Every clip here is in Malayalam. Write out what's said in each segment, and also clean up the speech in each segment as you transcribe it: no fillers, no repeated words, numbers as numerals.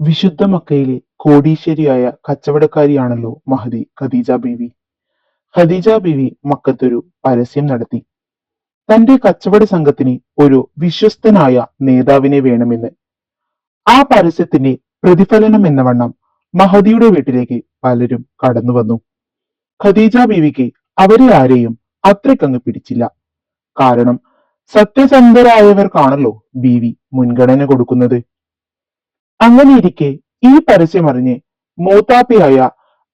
വിശുദ്ധ മക്കയിലെ കോടീശ്വരിയായ കച്ചവടക്കാരിയാണല്ലോ മഹദി ഖദീജ ബീവി. ഖദീജ ബീവി മക്കത്തൊരു പരസ്യം നടത്തി. തന്റെ കച്ചവട സംഘത്തിന് ഒരു വിശ്വസ്തനായ നേതാവിനെ വേണമെന്ന്. ആ പരസ്യത്തിന്റെ പ്രതിഫലനം എന്ന വണ്ണം മഹദിയുടെ വീട്ടിലേക്ക് പലരും കടന്നു വന്നു. ഖദീജ ബീവിക്ക് അവരെ ആരെയും അത്രയ്ക്കങ്ങ് പിടിച്ചില്ല. കാരണം സത്യസന്ധരായവർക്കാണല്ലോ ബീവി മുൻഗണന കൊടുക്കുന്നത്. അങ്ങനെയിരിക്കെ ഈ പരസ്യമറിഞ്ഞ് മൂത്താപ്പയായ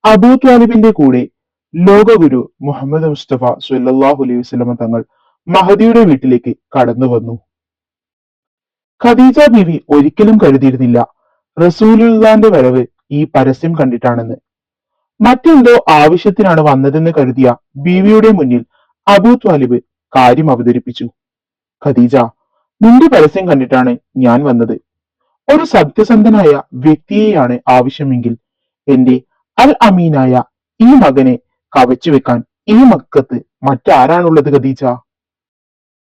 അബൂ ത്വാലിബിന്റെ കൂടെ ലോകഗുരു മുഹമ്മദ് മുസ്തഫ സ്വല്ലല്ലാഹു അലൈഹി വസല്ലമ തങ്ങൾ മഹദിയുടെ വീട്ടിലേക്ക് കടന്നു വന്നു. ഖദീജ ബീവി ഒരിക്കലും കരുതിയിരുന്നില്ല റസൂലുള്ളാന്റെ വരവ് ഈ പരസ്യം കണ്ടിട്ടാണെന്ന്. മറ്റെന്തോ ആവശ്യത്തിനാണ് വന്നതെന്ന് കരുതിയ ബീവിയുടെ മുന്നിൽ അബൂ ത്വാലിബ് കാര്യം അവതരിപ്പിച്ചു. ഖദീജ, നിന്റെ പരസ്യം കണ്ടിട്ടാണ് ഞാൻ വന്നത്. ഒരു സത്യസന്ധനായ വ്യക്തിയെയാണ് ആവശ്യമെങ്കിൽ എന്റെ അൽ അമീനായ ഈ മകനെ കവച്ചു വെക്കാൻ ഈ മക്കത്ത് മറ്റാരാണുള്ളത് ഖദീജ?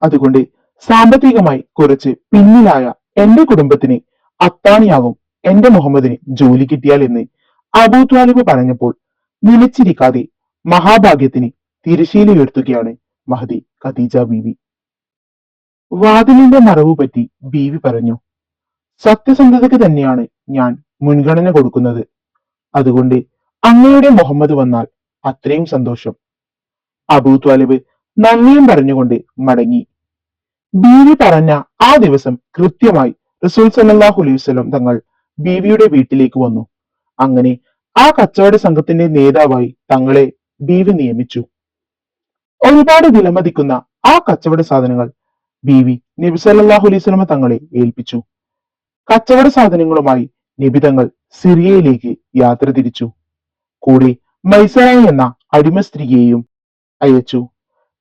അതുകൊണ്ട് സാമ്പത്തികമായി കുറച്ച് പിന്നിലായ എന്റെ കുടുംബത്തിന് അത്താണിയാകും എന്റെ മുഹമ്മദിന് ജോലി കിട്ടിയാൽ എന്ന് അബൂ ത്വാലിബ് പറഞ്ഞപ്പോൾ നിലച്ചിരിക്കാതെ മഹാഭാഗ്യത്തിന് തിരശീല ഉയർത്തുകയാണ് മഹദി ഖദീജ ബീവി. വാതിലിന്റെ മറവ് പറ്റി ബീവി പറഞ്ഞു, സത്യസന്ധതയ്ക്ക് തന്നെയാണ് ഞാൻ മുൻഗണന കൊടുക്കുന്നത്. അതുകൊണ്ട് അങ്ങയുടെ മുഹമ്മദ് വന്നാൽ അത്രയും സന്തോഷം. അബൂ ത്വാലിബ് നന്ദിയും പറഞ്ഞുകൊണ്ട് മടങ്ങി. ബീവി പറഞ്ഞ ആ ദിവസം കൃത്യമായി റസൂൽ സല്ലല്ലാഹു അലൈഹി വസല്ലം തങ്ങൾ ബീവിയുടെ വീട്ടിലേക്ക് വന്നു. അങ്ങനെ ആ കച്ചവട സംഘത്തിന്റെ നേതാവായി തങ്ങളെ ബീവി നിയമിച്ചു. ഒരുപാട് വിലമതിക്കുന്ന ആ കച്ചവട സാധനങ്ങൾ ബീവി നബി സല്ലല്ലാഹു അലൈഹി വസല്ലമ തങ്ങളെ ഏൽപ്പിച്ചു. കച്ചവട സാധനങ്ങളുമായി നബി തങ്ങൾ സിറിയയിലേക്ക് യാത്ര തിരിച്ചു. കൂടെ മൈസറ എന്ന അടിമ സ്ത്രീയെയും അയച്ചു.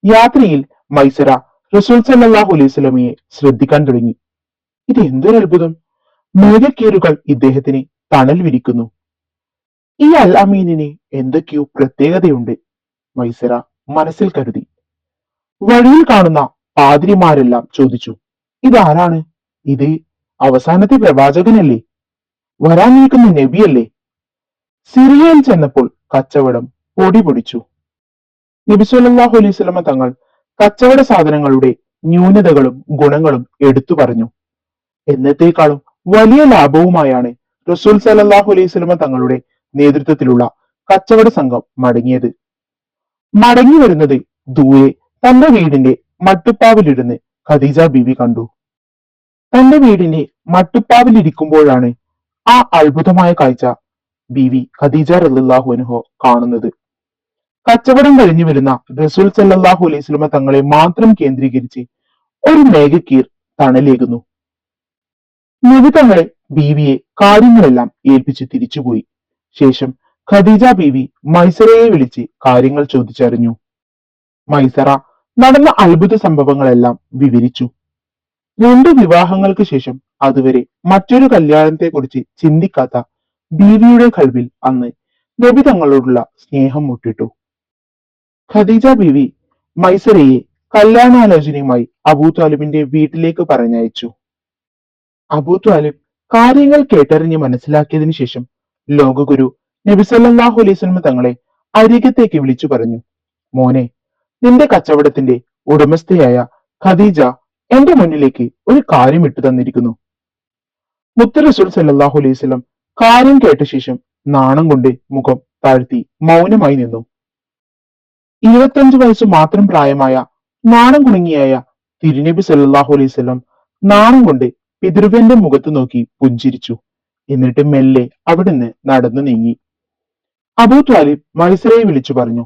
യാത്രയിൽ മൈസറ റസൂൽ സല്ലല്ലാഹു അലൈഹി വസല്ലമയെ ശ്രദ്ധിക്കാൻ തുടങ്ങി. ഇത് എന്തൊരു അത്ഭുതം! മേഘക്കീറുകൾ ഇദ്ദേഹത്തിന് തണൽ വിരിക്കുന്നു. ഈ അൽ അമീനിന് എന്തൊക്കെയോ പ്രത്യേകതയുണ്ട്, മൈസറ മനസ്സിൽ കരുതി. വഴിയിൽ കാണുന്ന പാതിരിമാരെല്ലാം ചോദിച്ചു, ഇതാരാണ്? ഇത് അവസാനത്തെ പ്രവാചകനല്ലേ? വരാനിരിക്കുന്ന നബിയല്ലേ? സിറിയയിൽ ചെന്നപ്പോൾ കച്ചവടം പൊടി പൊടിച്ചു. നബി സല്ലല്ലാഹു അലൈഹി വസല്ലമ തങ്ങൾ കച്ചവട സാധനങ്ങളുടെ ന്യൂനതകളും ഗുണങ്ങളും എടുത്തു പറഞ്ഞു. എന്നത്തേക്കാളും വലിയ ലാഭവുമായാണ് റസൂൽ സല്ലല്ലാഹു അലൈഹി വസല്ലമ തങ്ങളുടെ നേതൃത്വത്തിലുള്ള കച്ചവട സംഘം മടങ്ങിയത്. മടങ്ങി വരുന്നത് ദൂരെ തന്റെ വീടിന്റെ മട്ടുപ്പാവിലിരുന്ന് ഖദീജ ബീവി കണ്ടു. തന്റെ വീടിന്റെ മട്ടുപ്പാവിലിരിക്കുമ്പോഴാണ് ആ അത്ഭുതമായ കാഴ്ച ബീവി ഖദീജ റളിയല്ലാഹു അൻഹ കാണുന്നത്. കച്ചവടം കഴിഞ്ഞു വരുന്ന റസൂൽ സല്ലല്ലാഹു അലൈഹി വസല്ലമ തങ്ങളെ മാത്രം കേന്ദ്രീകരിച്ച് ഒരു മേഘക്കീർ തണലേകുന്നു. നബി തങ്ങളെ ബീവിയെ കാര്യങ്ങളെല്ലാം ഏൽപ്പിച്ച് തിരിച്ചുപോയി. ശേഷം ഖദീജ ബീവി മൈസറയെ വിളിച്ച് കാര്യങ്ങൾ ചോദിച്ചറിഞ്ഞു. മൈസറ നടന്ന അത്ഭുത സംഭവങ്ങളെല്ലാം വിവരിച്ചു. 2 വിവാഹങ്ങൾക്ക് ശേഷം അതുവരെ മറ്റൊരു കല്യാണത്തെക്കുറിച്ച് ചിന്തിക്കാത്ത ബീവിയുടെ കൽവിൽ അന്ന് നബി തങ്ങളോടുള്ള സ്നേഹം മുട്ടിട്ടു. ഖദീജ ബീവി മൈസറയെ കല്യാണാലോചനയുമായി അബൂ ത്വാലിബിന്റെ വീട്ടിലേക്ക് പറഞ്ഞയച്ചു. അബൂ ത്വാലിബ് കാര്യങ്ങൾ കേട്ടറിഞ്ഞ് മനസ്സിലാക്കിയതിനു ശേഷം ലോകഗുരു നബി സല്ലല്ലാഹു അലൈഹി വസല്ലം തങ്ങളെ അരികത്തേക്ക് വിളിച്ചു പറഞ്ഞു, മോനെ, നിന്റെ കച്ചവടത്തിന്റെ ഉടമസ്ഥയായ ഖദീജ എന്റെ മുന്നിലേക്ക് ഒരു കാര്യം ഇട്ടു തന്നിരിക്കുന്നു. മുത്ത് റസൂൽ സല്ലല്ലാഹു അലൈഹി വസല്ലം കാര്യം കേട്ട ശേഷം നാണം കൊണ്ട് മുഖം താഴ്ത്തി മൗനമായി നിന്നു. 25 വയസ്സ് മാത്രം പ്രായമായ നാണം കുണുങ്ങിയായ തിരുനബി സല്ലല്ലാഹു അലൈഹി വസല്ലം നാണം കൊണ്ട് പിതൃവ്യന്റെ മുഖത്ത് നോക്കി പുഞ്ചിരിച്ചു. എന്നിട്ട് മെല്ലെ അവിടുന്ന് നടന്നു നീങ്ങി. അബൂ ത്വാലിബ് മൈസറയെ വിളിച്ചു പറഞ്ഞു,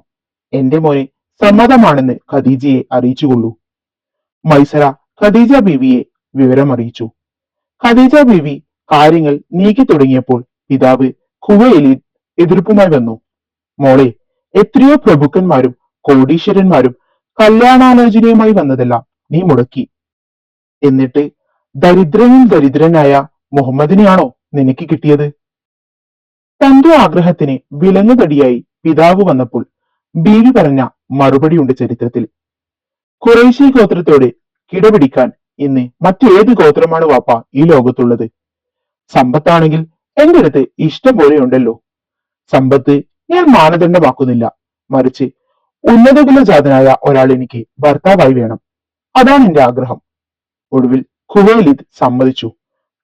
എന്റെ മോനെ സമ്മതമാണെന്ന് ഖദീജയെ അറിയിച്ചുകൊള്ളൂ. മൈസറ ഖദീജ ബീവിയെ വിവരമറിയിച്ചു. ഖദീജ ബീവി കാര്യങ്ങൾ നീക്കി തുടങ്ങിയപ്പോൾ പിതാവ് ഖുവൈലിദ് എതിർപ്പുമായി വന്നു. മോളെ, എത്രയോ പ്രഭുക്കന്മാരും കോടീശ്വരന്മാരും കല്യാണാലോചനയുമായി വന്നതെല്ലാം നീ മുടക്കി. എന്നിട്ട് ദരിദ്രനും ദരിദ്രനായ മുഹമ്മദിനെയാണോ നിനക്ക് കിട്ടിയത്? തന്റെ ആഗ്രഹത്തിന് വിലങ്ങുതടിയായി പിതാവ് വന്നപ്പോൾ ബീവി പറഞ്ഞ മറുപടിയുണ്ട് ചരിത്രത്തിൽ. ഖുറൈശി ഗോത്രത്തോട് കിടപിടിക്കാൻ ഇന്ന് മറ്റേത് ഗോത്രമാണ് വാപ്പ ഈ ലോകത്തുള്ളത്? സമ്പത്താണെങ്കിൽ എന്റെ അടുത്ത് ഇഷ്ടം പോലെ ഉണ്ടല്ലോ. സമ്പത്ത് ഞാൻ മാനദണ്ഡമാക്കുന്നില്ല, മറിച്ച് ഉന്നത കുലജാതനായ ഒരാൾ എനിക്ക് ഭർത്താവായി വേണം. അതാണ് എന്റെ ആഗ്രഹം. ഒടുവിൽ ഖുവൈലിദ് സമ്മതിച്ചു.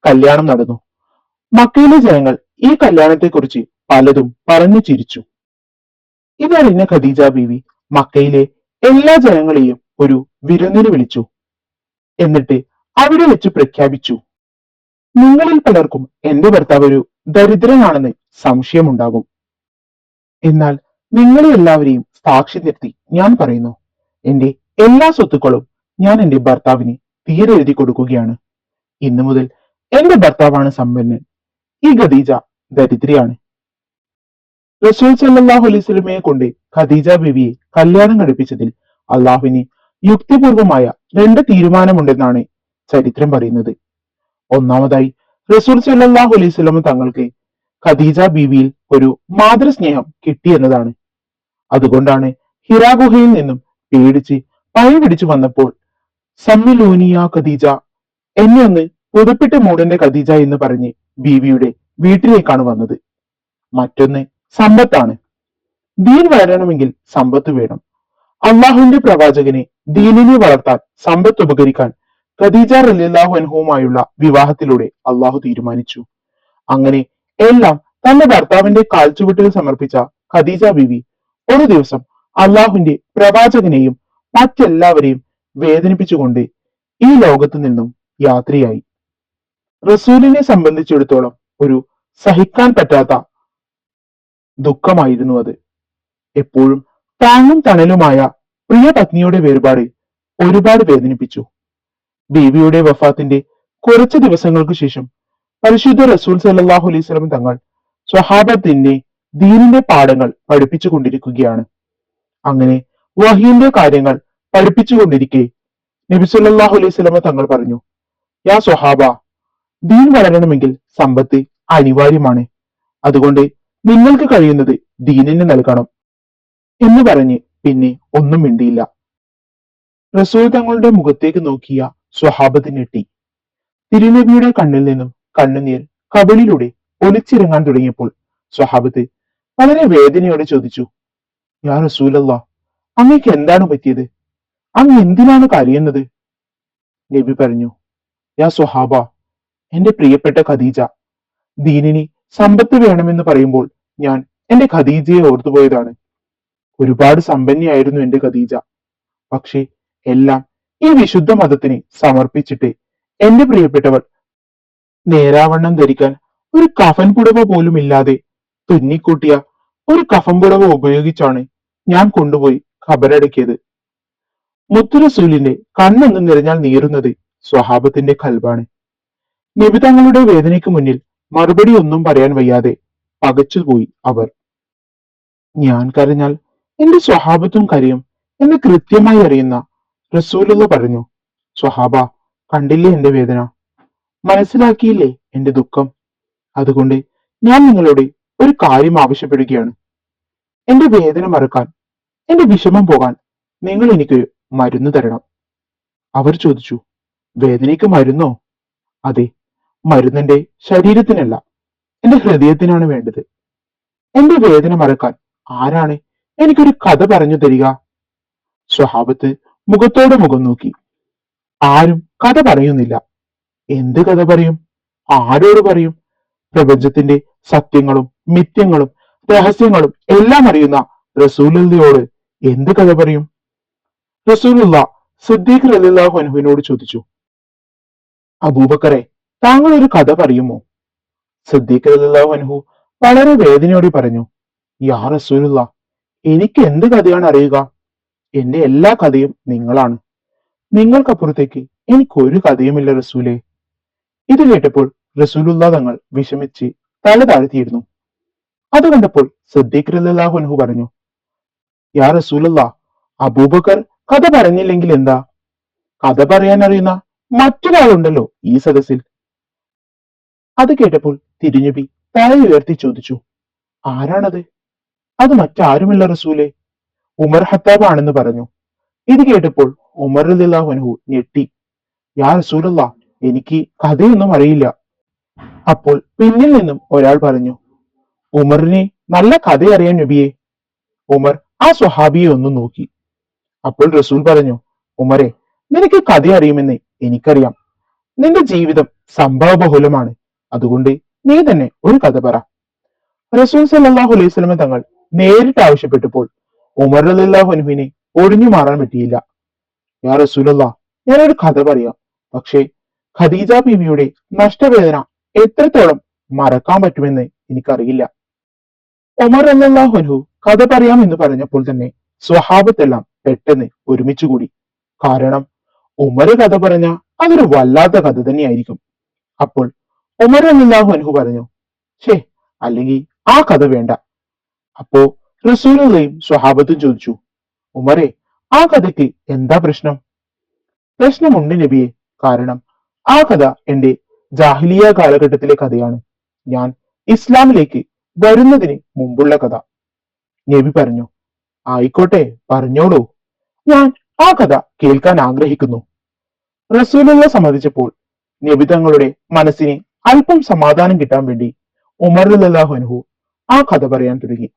കല്യാണം നടന്നു. മക്കയിലെ ജനങ്ങൾ ഈ കല്യാണത്തെക്കുറിച്ച് പലതും പറഞ്ഞു ചിരിച്ചു. ഇതറിഞ്ഞ ഖദീജ ബീവി മക്കയിലെ എല്ലാ ജനങ്ങളെയും ഒരു വിരുന്നിന് വിളിച്ചു. എന്നിട്ട് അവിടെ വെച്ച് പ്രഖ്യാപിച്ചു, നിങ്ങളിൽ പലർക്കും എന്റെ ഭർത്താവ് ഒരു ദരിദ്രനാണെന്ന് സംശയമുണ്ടാകും. എന്നാൽ നിങ്ങളെ എല്ലാവരെയും സാക്ഷി നിർത്തി ഞാൻ പറയുന്നു, എന്റെ എല്ലാ സ്വത്തുക്കളും ഞാൻ എന്റെ ഭർത്താവിന് തീരെഴുതി കൊടുക്കുകയാണ്. ഇന്നു മുതൽ എന്റെ ഭർത്താവാണ് സമ്പന്നൻ, ഈ ഖദീജ ദരിദ്രയാണ്. റസൂൽ സല്ലല്ലാഹു അലൈഹി വസല്ലമയെ കൊണ്ട് ഖദീജ ബീവിയെ കല്യാണം കഴിപ്പിച്ചതിൽ അള്ളാഹുവിന് യുക്തിപൂർവമായ രണ്ട് തീരുമാനമുണ്ടെന്നാണ് ചരിത്രം പറയുന്നത്. ഒന്നാമതായി, റസൂൽ സല്ലല്ലാഹു അലൈഹി വസല്ലമ തങ്ങൾക്ക് ഖദീജ ബീവിയിൽ ഒരു മാതൃസ്നേഹം കിട്ടിയെന്നതാണ്. അതുകൊണ്ടാണ് ഹിറാ ഗുഹയിൽ നിന്നും പേടിച്ച് പഴി പിടിച്ചു വന്നപ്പോൾ സമ്മിലൂനിയ ഖദീജ, എന്നെ ഒന്ന് പുതുപ്പിട്ട മൂടന്റെ ഖദീജ എന്ന് പറഞ്ഞ് ബീവിയുടെ വീട്ടിലേക്കാണ് വന്നത്. മറ്റൊന്ന് സമ്പത്താണ്. ദീൻ വളരണമെങ്കിൽ സമ്പത്ത് വേണം. അള്ളാഹുവിന്റെ പ്രവാചകനെ ദീനിനെ വളർത്താൻ സമ്പത്ത് ഉപകരിക്കാൻ ഖദീജ റളിയല്ലാഹു അൻഹുവുമായുള്ള വിവാഹത്തിലൂടെ അള്ളാഹു തീരുമാനിച്ചു. അങ്ങനെ എല്ലാം തന്റെ ഭർത്താവിന്റെ കാൽച്ചുവട്ടിൽ സമർപ്പിച്ച ഖദീജ ബീവി ഒരു ദിവസം അള്ളാഹുവിന്റെ പ്രവാചകനെയും മറ്റെല്ലാവരെയും വേദനിപ്പിച്ചുകൊണ്ട് ഈ ലോകത്തു നിന്നും യാത്രയായി. റസൂലിനെ സംബന്ധിച്ചിടത്തോളം ഒരു സഹിക്കാൻ പറ്റാത്ത ദുഃഖമായിരുന്നു അത്. എപ്പോഴും താങ്ങും തണലുമായ പ്രിയ പത്നിയുടെ വേർപാട് ഒരുപാട് വേദനിപ്പിച്ചു. ബീവിയുടെ വഫാത്തിന്റെ കുറച്ച് ദിവസങ്ങൾക്ക് ശേഷം പരിശുദ്ധ റസൂൽ സല്ലല്ലാഹു അലൈഹി വസല്ലം തങ്ങൾ സ്വഹാബത്തിനെ ദീനിന്റെ പാഠങ്ങൾ പഠിപ്പിച്ചു കൊണ്ടിരിക്കുകയാണ്. അങ്ങനെ വഹീന്റെ കാര്യങ്ങൾ പഠിപ്പിച്ചുകൊണ്ടിരിക്കെ നബി സല്ലല്ലാഹു അലൈഹി വസല്ലം തങ്ങൾ പറഞ്ഞു, യാ സ്വഹാബ, ദീൻ വളരണമെങ്കിൽ സമ്പത്ത് അനിവാര്യമാണ്. അതുകൊണ്ട് നിങ്ങൾക്ക് കഴിയുന്നത് ദീനിന് നൽകണം എന്ന് പറഞ്ഞ് പിന്നെ ഒന്നും മിണ്ടിയില്ല. റസൂൽ തങ്ങളുടെ മുഖത്തേക്ക് നോക്കിയ സ്വഹാബത്ത് ഞെട്ടി. തിരുനബിയുടെ കണ്ണിൽ നിന്നും കണ്ണുനീർ കവിളിലൂടെ ഒലിച്ചിറങ്ങാൻ തുടങ്ങിയപ്പോൾ സ്വഹാബത്ത് വളരെ വേദനയോടെ ചോദിച്ചു, യാ റസൂലല്ലാ, അങ്ങേക്ക് എന്താണ് പറ്റിയത്? അങ്ങ് എന്തിനാണ് കരയുന്നത്? നബി പറഞ്ഞു, യാ സ്വഹാബ, എന്റെ പ്രിയപ്പെട്ട ഖദീജ, ദീനിന് സമ്പത്ത് വേണമെന്ന് പറയുമ്പോൾ ഞാൻ എന്റെ ഖദീജയെ ഓർത്തുപോയതാണ്. ഒരുപാട് സമ്പന്നയായിരുന്നു എന്റെ ഖദീജ. പക്ഷെ എല്ലാം ഈ വിശുദ്ധ മതത്തിന് സമർപ്പിച്ചിട്ട് എന്റെ പ്രിയപ്പെട്ടവൾ നേരാവണ്ണം ധരിക്കാൻ ഒരു കഫൻ പുടവ പോലും ഇല്ലാതെ തുന്നിക്കൂട്ടിയ ഒരു കഫൻ പുടവ ഉപയോഗിച്ചാണ് ഞാൻ കൊണ്ടുപോയി ഖബറടക്കിയത്. മുത്തുറസൂലിന്റെ കണ്ണൊന്ന് നിറഞ്ഞാൽ നീറുന്നത് സ്വഹാബത്തിന്റെ കൽബാണ്. നബി തങ്ങളുടെ വേദനയ്ക്ക് മുന്നിൽ മറുപടി ഒന്നും പറയാൻ വയ്യാതെ പകച്ചുപോയി അവർ. ഞാൻ കരഞ്ഞാൽ എന്റെ സ്വഹാബത്തും കരയും എന്ന് കൃത്യമായി അറിയുന്ന റസൂലുള്ള പറഞ്ഞു, സ്വഹാബ, കണ്ടില്ലേ എന്റെ വേദന, മനസ്സിലാക്കിയില്ലേ എന്റെ ദുഃഖം? അതുകൊണ്ട് ഞാൻ നിങ്ങളോട് ഒരു കാര്യം ആവശ്യപ്പെടുകയാണ്. എന്റെ വേദന മറക്കാൻ, എന്റെ വിഷമം പോകാൻ നിങ്ങൾ എനിക്ക് മരുന്ന് തരണം. അവർ ചോദിച്ചു, വേദനയ്ക്ക് മരുന്നോ? അതെ, മരുന്നെന്റെ ശരീരത്തിനല്ല, എന്റെ ഹൃദയത്തിനാണ് വേണ്ടത്. എന്റെ വേദന മറക്കാൻ ആരാണ് എനിക്കൊരു കഥ പറഞ്ഞു തരിക? സ്വഹാബത്ത് മുഖത്തോട് മുഖം നോക്കി. ആരും കഥ പറയുന്നില്ല. എന്ത് കഥ പറയും? ആരോട് പറയും? പ്രപഞ്ചത്തിന്റെ സത്യങ്ങളും മിഥ്യങ്ങളും രഹസ്യങ്ങളും എല്ലാം അറിയുന്ന റസൂലുള്ളയോട് എന്ത് കഥ പറയും? റസൂലുള്ള സിദ്ദീഖ് റളിയല്ലാഹു അൻഹുവിനോട് ചോദിച്ചു, അബൂബക്കറെ, താങ്കൾ ഒരു കഥ പറയുമോ? സിദ്ദീഖ് റളിയല്ലാഹു അൻഹു വളരെ വേദനയോടെ പറഞ്ഞു, യാ റസൂലുള്ള, എനിക്ക് എന്ത് കഥയാണ് അറിയുക? എന്റെ എല്ലാ കഥയും നിങ്ങളാണ്. നിങ്ങൾക്കപ്പുറത്തേക്ക് എനിക്കൊരു കഥയുമില്ല റസൂലേ. ഇത് കേട്ടപ്പോൾ റസൂലുള്ള തങ്ങൾ വിഷമിച്ച് തല താഴ്ത്തിയിരുന്നു. അത് കണ്ടപ്പോൾ സിദ്ദീഖ് റളിയല്ലാഹു അൻഹു പറഞ്ഞു, യാ റസൂലുള്ള, അബൂബക്കർ കഥ പറഞ്ഞില്ലെങ്കിൽ എന്താ? കഥ പറയാൻ അറിയുന്ന മറ്റൊരാളുണ്ടല്ലോ ഈ സദസ്സിൽ. അത് കേട്ടപ്പോൾ തിരുനബി തല ഉയർത്തി ചോദിച്ചു, ആരാണത്? അത് മറ്റാരുമല്ല റസൂലേ, ഉമർ ഹത്താബ് ആണെന്ന് പറഞ്ഞു. ഇത് കേട്ടപ്പോൾ ഉമർ റളിയല്ലാഹു അൻഹു ഞെട്ടി. യാ റസൂലല്ലാ, എനിക്ക് കഥയൊന്നും അറിയില്ല. അപ്പോൾ പിന്നിൽ നിന്നും ഒരാൾ പറഞ്ഞു, ഉമറിനെ നല്ല കഥ അറിയാൻ നബിയെ. ഉമർ ആ സ്വഹാബിയെ ഒന്ന് നോക്കി. അപ്പോൾ റസൂൽ പറഞ്ഞു, ഉമറെ, നിനക്ക് കഥ അറിയുമെന്ന് എനിക്കറിയാം. നിന്റെ ജീവിതം സംഭവബഹുലമാണ്. അതുകൊണ്ട് നീ തന്നെ ഒരു കഥ പറ. റസൂൽ സല്ലല്ലാഹു അലൈഹി വസല്ലമ തങ്ങൾ നേരിട്ട് ആവശ്യപ്പെട്ടപ്പോൾ ഉമർ റളിയല്ലാഹു അൻഹുവിനെ ഒഴിഞ്ഞു മാറാൻ പറ്റിയില്ല. യാ റസൂലല്ലാ, ഞാനൊരു കഥ പറയാം. പക്ഷേ ഖദീജ ബീവിയുടെ നഷ്ടവേദന എത്രത്തോളം മറക്കാൻ പറ്റുമെന്ന് എനിക്കറിയില്ല. ഉമർ റളിയല്ലാഹു അൻഹു കഥ പറയാം എന്ന് പറഞ്ഞപ്പോൾ തന്നെ സ്വഹാബത്തെല്ലാം പെട്ടെന്ന് ഒരുമിച്ചുകൂടി. കാരണം ഉമർ കഥ പറഞ്ഞ അതൊരു വല്ലാത്ത കഥ തന്നെയായിരിക്കും. അപ്പോൾ ഉമർ റളിയല്ലാഹു അൻഹു പറഞ്ഞു, ഛേ, അല്ലെങ്കിൽ ആ കഥ വേണ്ട. അപ്പോ റസൂലുള്ളയും സ്വഹാബത്തും ചോദിച്ചു, ഉമറെ, ആ കഥയ്ക്ക് എന്താ പ്രശ്നം? പ്രശ്നമുണ്ട് നബിയെ. കാരണം ആ കഥ എന്റെ ജാഹിലിയ കാലഘട്ടത്തിലെ കഥയാണ്. ഞാൻ ഇസ്ലാമിലേക്ക് വരുന്നതിന് മുമ്പുള്ള കഥ. നബി പറഞ്ഞു, ആയിക്കോട്ടെ, പറഞ്ഞോളൂ. ഞാൻ ആ കഥ കേൾക്കാൻ ആഗ്രഹിക്കുന്നു. റസൂലുള്ള സമ്മതിച്ചപ്പോൾ നബി തങ്ങളുടെ മനസ്സിന് അല്പം സമാധാനം കിട്ടാൻ വേണ്ടി ഉമർ റളിയല്ലാഹു അൻഹു ആ കഥ പറയാൻ തുടങ്ങി.